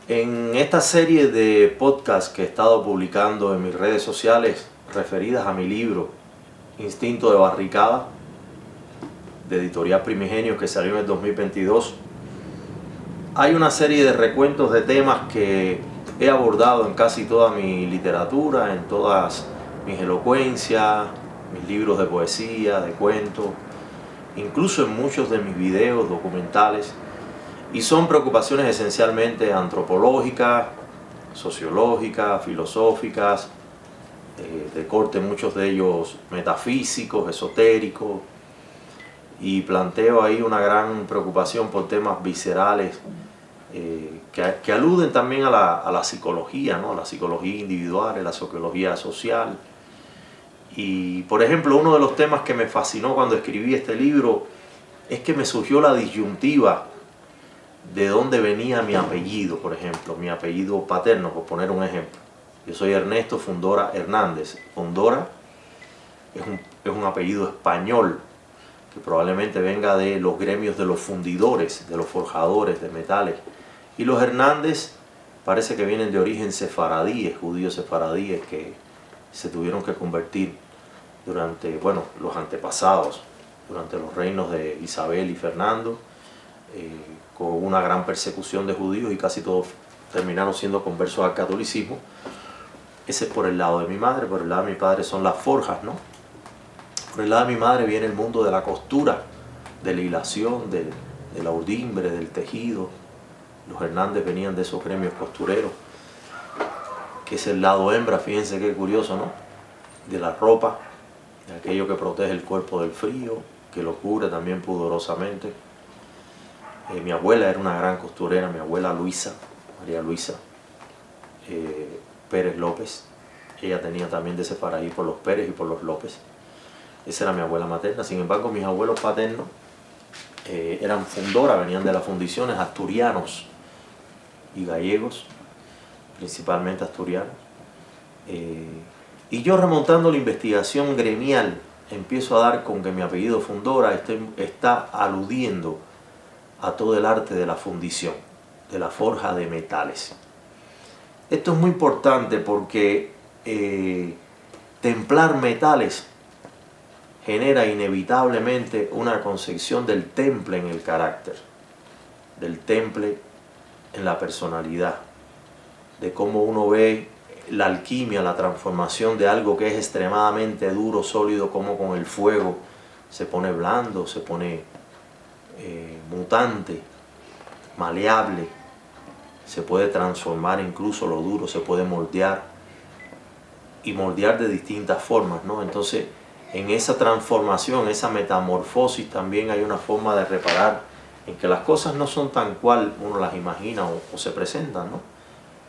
En esta serie de podcasts que he estado publicando en mis redes sociales referidas a mi libro Instinto de Barricada, de Editorial Primigenio, que salió en el 2022, hay una serie de recuentos de temas que he abordado en casi toda mi literatura, en todas mis elocuencias, mis libros de poesía, de cuentos, incluso en muchos de mis videos documentales. Y son preocupaciones esencialmente antropológicas, sociológicas, filosóficas, de corte muchos de ellos metafísicos, esotéricos, y planteo ahí una gran preocupación por temas viscerales que aluden también a la psicología, ¿no? A la psicología individual, a la psicología social. Y por ejemplo, uno de los temas que me fascinó cuando escribí este libro es que me surgió la disyuntiva de dónde venía mi apellido, por ejemplo, mi apellido paterno, por poner un ejemplo. Yo soy Ernesto Fundora Hernández. Fundora es un apellido español que probablemente venga de los gremios de los fundidores, de los forjadores de metales. Y los Hernández parece que vienen de origen sefaradíes, judíos sefaradíes que se tuvieron que convertir durante, bueno, los antepasados, durante los reinos de Isabel y Fernando, con una gran persecución de judíos, y casi todos terminaron siendo conversos al catolicismo. Ese es por el lado de mi madre. Por el lado de mi padre son las forjas, ¿no? Por el lado de mi madre viene el mundo de la costura, de la hilación, de la urdimbre, del tejido. Los Hernández venían de esos gremios costureros, que es el lado hembra. Fíjense qué curioso, ¿no? De la ropa, de aquello que protege el cuerpo del frío, que lo cubre también pudorosamente. Mi abuela era una gran costurera, mi abuela Luisa, María Luisa Pérez López. Ella tenía también de Sefaraí por los Pérez y por los López. Esa era mi abuela materna. Sin embargo, mis abuelos paternos eran fundora, venían de las fundiciones, asturianos y gallegos, principalmente asturianos. Y yo, remontando la investigación gremial, empiezo a dar con que mi apellido Fundora está aludiendo a todo el arte de la fundición, de la forja de metales. Esto es muy importante porque templar metales genera inevitablemente una concepción del temple en el carácter, del temple en la personalidad, de cómo uno ve la alquimia, la transformación de algo que es extremadamente duro, sólido, como con el fuego se pone blando, se pone mutante, maleable, se puede transformar, incluso lo duro se puede moldear, y moldear de distintas formas, ¿no? Entonces, en esa transformación, esa metamorfosis, también hay una forma de reparar en que las cosas no son tan cual uno las imagina o se presentan, ¿no?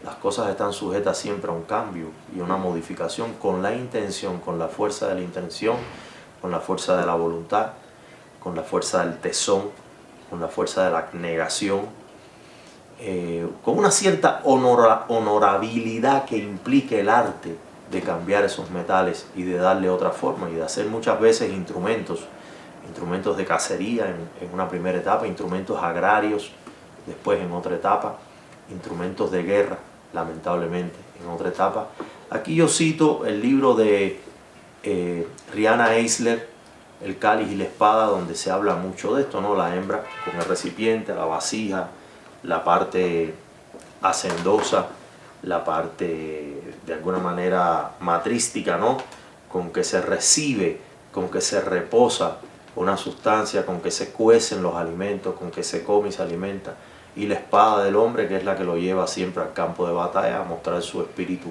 Las cosas están sujetas siempre a un cambio y una modificación con la intención, con la fuerza de la intención, con la fuerza de la voluntad, con la fuerza del tesón, con la fuerza de la negación, con una cierta honorabilidad que implique el arte de cambiar esos metales y de darle otra forma, y de hacer muchas veces instrumentos de cacería en una primera etapa, instrumentos agrarios después en otra etapa, instrumentos de guerra, lamentablemente, en otra etapa. Aquí yo cito el libro de Rihanna Eisler, El cáliz y la espada, donde se habla mucho de esto, ¿no? La hembra con el recipiente, la vasija, la parte hacendosa, la parte de alguna manera matrística, ¿no? Con que se recibe, con que se reposa una sustancia, con que se cuecen los alimentos, con que se come y se alimenta. Y la espada del hombre, que es la que lo lleva siempre al campo de batalla a mostrar su espíritu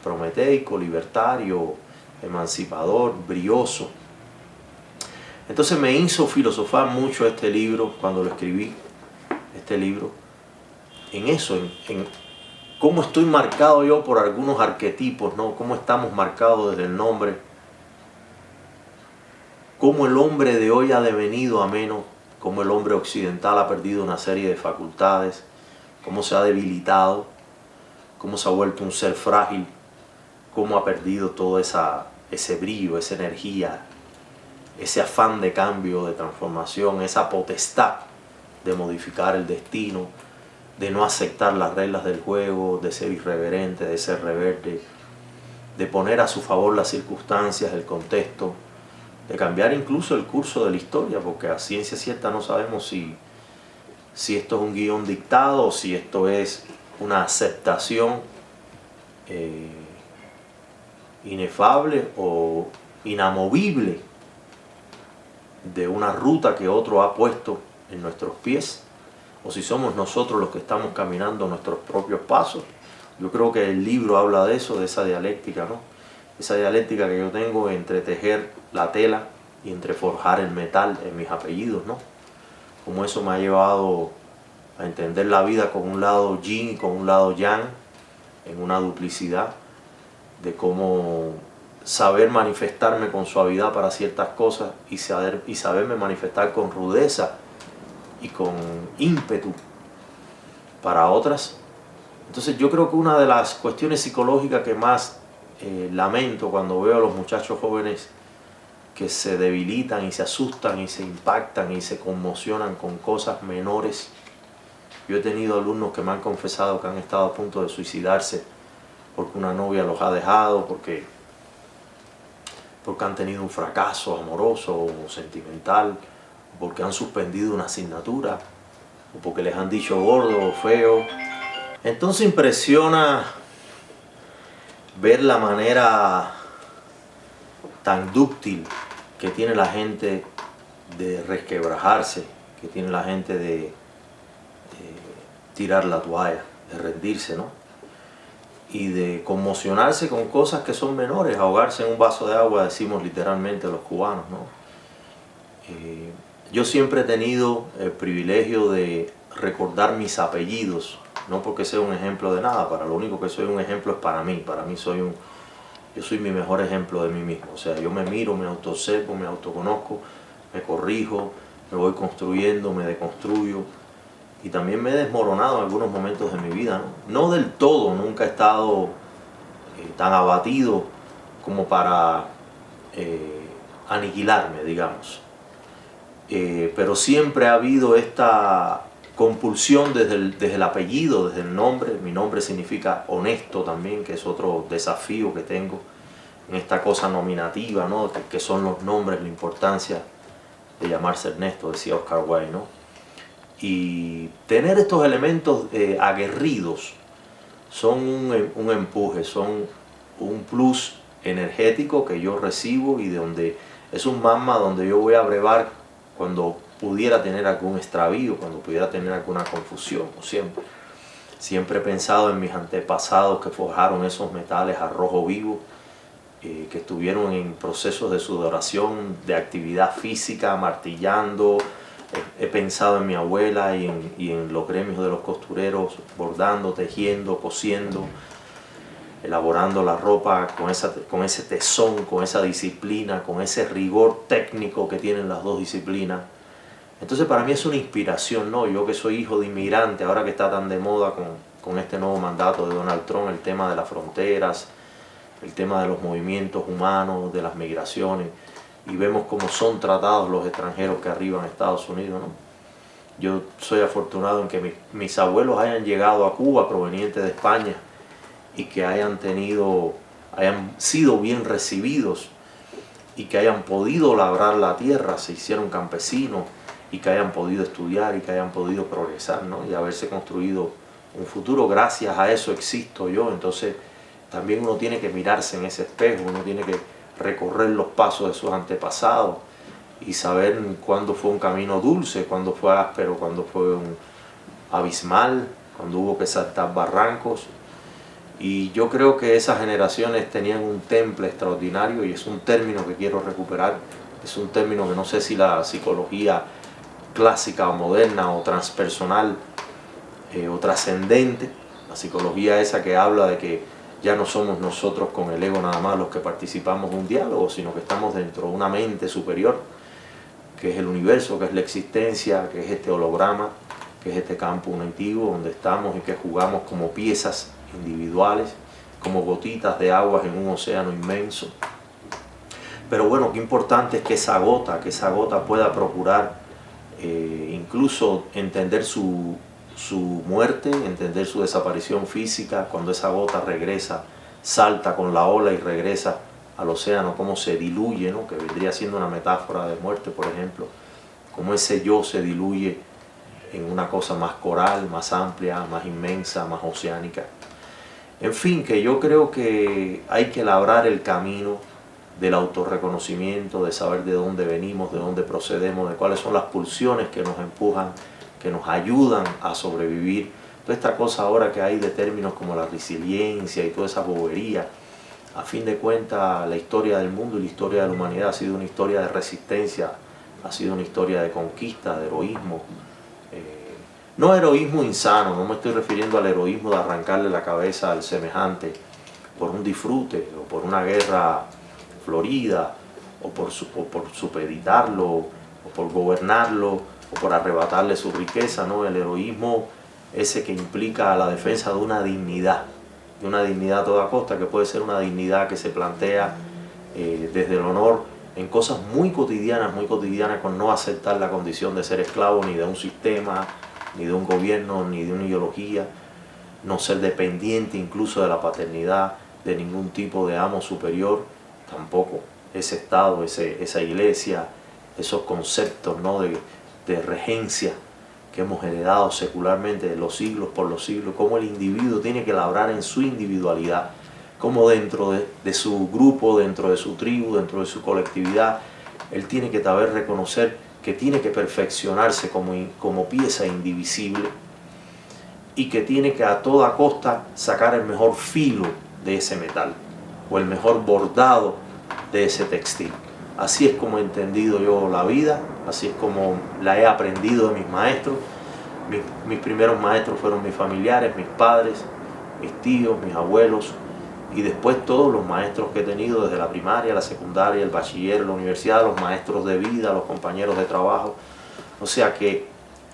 prometeico, libertario, emancipador, brioso. Entonces me hizo filosofar mucho este libro, cuando lo escribí, este libro, en eso, en cómo estoy marcado yo por algunos arquetipos, ¿no? Cómo estamos marcados desde el nombre, cómo el hombre de hoy ha devenido ameno, cómo el hombre occidental ha perdido una serie de facultades, cómo se ha debilitado, cómo se ha vuelto un ser frágil, cómo ha perdido todo ese brillo, esa energía, ese afán de cambio, de transformación, esa potestad de modificar el destino, de no aceptar las reglas del juego, de ser irreverente, de ser rebelde, de poner a su favor las circunstancias, el contexto, de cambiar incluso el curso de la historia, porque a ciencia cierta no sabemos si esto es un guión dictado o si esto es una aceptación inefable o inamovible de una ruta que otro ha puesto en nuestros pies, o si somos nosotros los que estamos caminando nuestros propios pasos. Yo creo que el libro habla de eso, de esa dialéctica, ¿no? Esa dialéctica que yo tengo entre tejer la tela y entre forjar el metal en mis apellidos, ¿no? Como eso me ha llevado a entender la vida con un lado yin y con un lado yang, en una duplicidad, de cómo saber manifestarme con suavidad para ciertas cosas y saberme manifestar con rudeza y con ímpetu para otras. Entonces yo creo que una de las cuestiones psicológicas que más lamento cuando veo a los muchachos jóvenes que se debilitan y se asustan y se impactan y se conmocionan con cosas menores. Yo he tenido alumnos que me han confesado que han estado a punto de suicidarse porque una novia los ha dejado, porque han tenido un fracaso amoroso o sentimental, porque han suspendido una asignatura, o porque les han dicho gordo o feo. Entonces impresiona ver la manera tan dúctil que tiene la gente de resquebrajarse, que tiene la gente de tirar la toalla, de rendirse, ¿no? Y de conmocionarse con cosas que son menores, ahogarse en un vaso de agua, decimos literalmente los cubanos, ¿no? Yo siempre he tenido el privilegio de recordar mis apellidos, no porque sea un ejemplo de nada, para lo único que soy un ejemplo es para mí yo soy mi mejor ejemplo de mí mismo. O sea, yo me miro, me autoobservo, me autoconozco, me corrijo, me voy construyendo, me deconstruyo. Y también me he desmoronado en algunos momentos de mi vida, ¿no? No del todo, nunca he estado tan abatido como para aniquilarme, digamos. Pero siempre ha habido esta compulsión desde el apellido, desde el nombre. Mi nombre significa honesto también, que es otro desafío que tengo en esta cosa nominativa, ¿no? Que son los nombres, la importancia de llamarse Ernesto, decía Oscar Wilde, ¿no? Y tener estos elementos aguerridos son un empuje, son un plus energético que yo recibo y de donde es un magma donde yo voy a brevar cuando pudiera tener algún extravío, cuando pudiera tener alguna confusión. Siempre he pensado en mis antepasados que forjaron esos metales a rojo vivo, que estuvieron en procesos de sudoración, de actividad física, martillando. He pensado en mi abuela y en los gremios de los costureros, bordando, tejiendo, cosiendo, elaborando la ropa con ese tesón, con esa disciplina, con ese rigor técnico que tienen las dos disciplinas. Entonces para mí es una inspiración, ¿no? Yo que soy hijo de inmigrante, ahora que está tan de moda con este nuevo mandato de Donald Trump, el tema de las fronteras, el tema de los movimientos humanos, de las migraciones, y vemos cómo son tratados los extranjeros que arriban a Estados Unidos, ¿no? Yo soy afortunado en que mis abuelos hayan llegado a Cuba provenientes de España y que hayan sido bien recibidos y que hayan podido labrar la tierra, se hicieron campesinos y que hayan podido estudiar y que hayan podido progresar, ¿no? Y haberse construido un futuro. Gracias a eso existo yo. Entonces también uno tiene que mirarse en ese espejo, uno tiene que recorrer los pasos de sus antepasados y saber cuándo fue un camino dulce, cuándo fue áspero, cuándo fue un abismal, cuándo hubo que saltar barrancos. Y yo creo que esas generaciones tenían un temple extraordinario, y es un término que quiero recuperar. Es un término que no sé si la psicología clásica o moderna o transpersonal o trascendente, la psicología esa que habla de que ya no somos nosotros con el ego nada más los que participamos de un diálogo, sino que estamos dentro de una mente superior, que es el universo, que es la existencia, que es este holograma, que es este campo unitivo donde estamos y que jugamos como piezas individuales, como gotitas de agua en un océano inmenso. Pero bueno, qué importante es que esa gota pueda procurar incluso entender su su muerte, entender su desaparición física, cuando esa gota regresa, salta con la ola y regresa al océano, cómo se diluye, ¿no? Que vendría siendo una metáfora de muerte, por ejemplo, cómo ese yo se diluye en una cosa más coral, más amplia, más inmensa, más oceánica. En fin, que yo creo que hay que labrar el camino del autorreconocimiento, de saber de dónde venimos, de dónde procedemos, de cuáles son las pulsiones que nos empujan, que nos ayudan a sobrevivir. Toda esta cosa ahora que hay de términos como la resiliencia y toda esa bobería, a fin de cuentas la historia del mundo y la historia de la humanidad ha sido una historia de resistencia, ha sido una historia de conquista, de heroísmo. No heroísmo insano, no me estoy refiriendo al heroísmo de arrancarle la cabeza al semejante por un disfrute o por una guerra florida o por supeditarlo o por gobernarlo o por arrebatarle su riqueza, ¿no? El heroísmo ese que implica la defensa de una dignidad a toda costa, que puede ser una dignidad que se plantea desde el honor en cosas muy cotidianas, con no aceptar la condición de ser esclavo ni de un sistema, ni de un gobierno, ni de una ideología, no ser dependiente incluso de la paternidad de ningún tipo de amo superior, tampoco ese Estado, esa iglesia, esos conceptos, ¿no? de regencia que hemos heredado secularmente de los siglos por los siglos, cómo el individuo tiene que labrar en su individualidad, cómo dentro de su grupo, dentro de su tribu, dentro de su colectividad, él tiene que saber reconocer que tiene que perfeccionarse como pieza indivisible y que tiene que a toda costa sacar el mejor filo de ese metal o el mejor bordado de ese textil. Así es como he entendido yo la vida, así es como la he aprendido de mis maestros. Mis primeros maestros fueron mis familiares, mis padres, mis tíos, mis abuelos, y después todos los maestros que he tenido desde la primaria, la secundaria, el bachiller, la universidad, los maestros de vida, los compañeros de trabajo. O sea que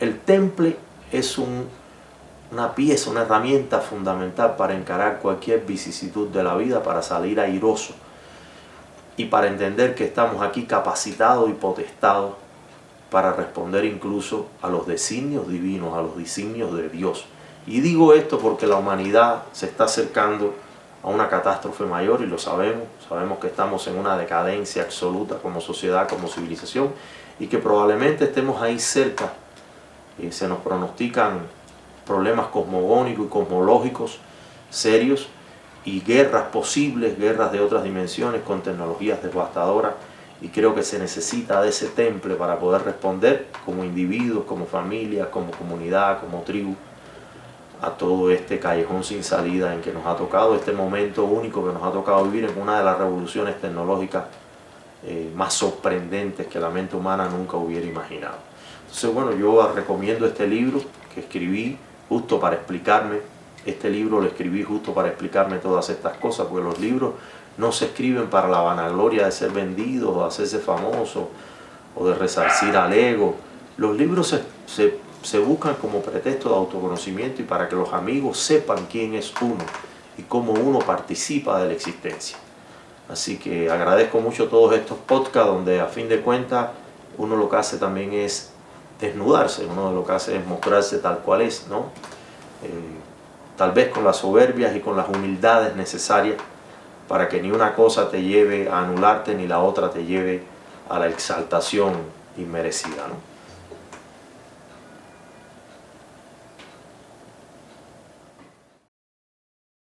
el temple es una pieza, una herramienta fundamental para encarar cualquier vicisitud de la vida, para salir airoso y para entender que estamos aquí capacitados y potestados para responder incluso a los designios divinos, a los designios de Dios. Y digo esto porque la humanidad se está acercando a una catástrofe mayor y lo sabemos que estamos en una decadencia absoluta como sociedad, como civilización, y que probablemente estemos ahí cerca. Se nos pronostican problemas cosmogónicos y cosmológicos serios y guerras posibles, guerras de otras dimensiones con tecnologías devastadoras, y creo que se necesita de ese temple para poder responder como individuos, como familias, como comunidad, como tribu, a todo este callejón sin salida en que nos ha tocado, este momento único que nos ha tocado vivir en una de las revoluciones tecnológicas más sorprendentes que la mente humana nunca hubiera imaginado. Entonces, bueno, yo recomiendo este libro que escribí justo para explicarme. Este libro lo escribí justo para explicarme todas estas cosas, porque los libros no se escriben para la vanagloria de ser vendidos o de hacerse famoso o de resarcir al ego. Los libros se buscan como pretexto de autoconocimiento y para que los amigos sepan quién es uno y cómo uno participa de la existencia. Así que agradezco mucho todos estos podcasts donde a fin de cuentas uno lo que hace también es desnudarse, uno lo que hace es mostrarse tal cual es, ¿no? Tal vez con las soberbias y con las humildades necesarias para que ni una cosa te lleve a anularte ni la otra te lleve a la exaltación inmerecida, ¿no?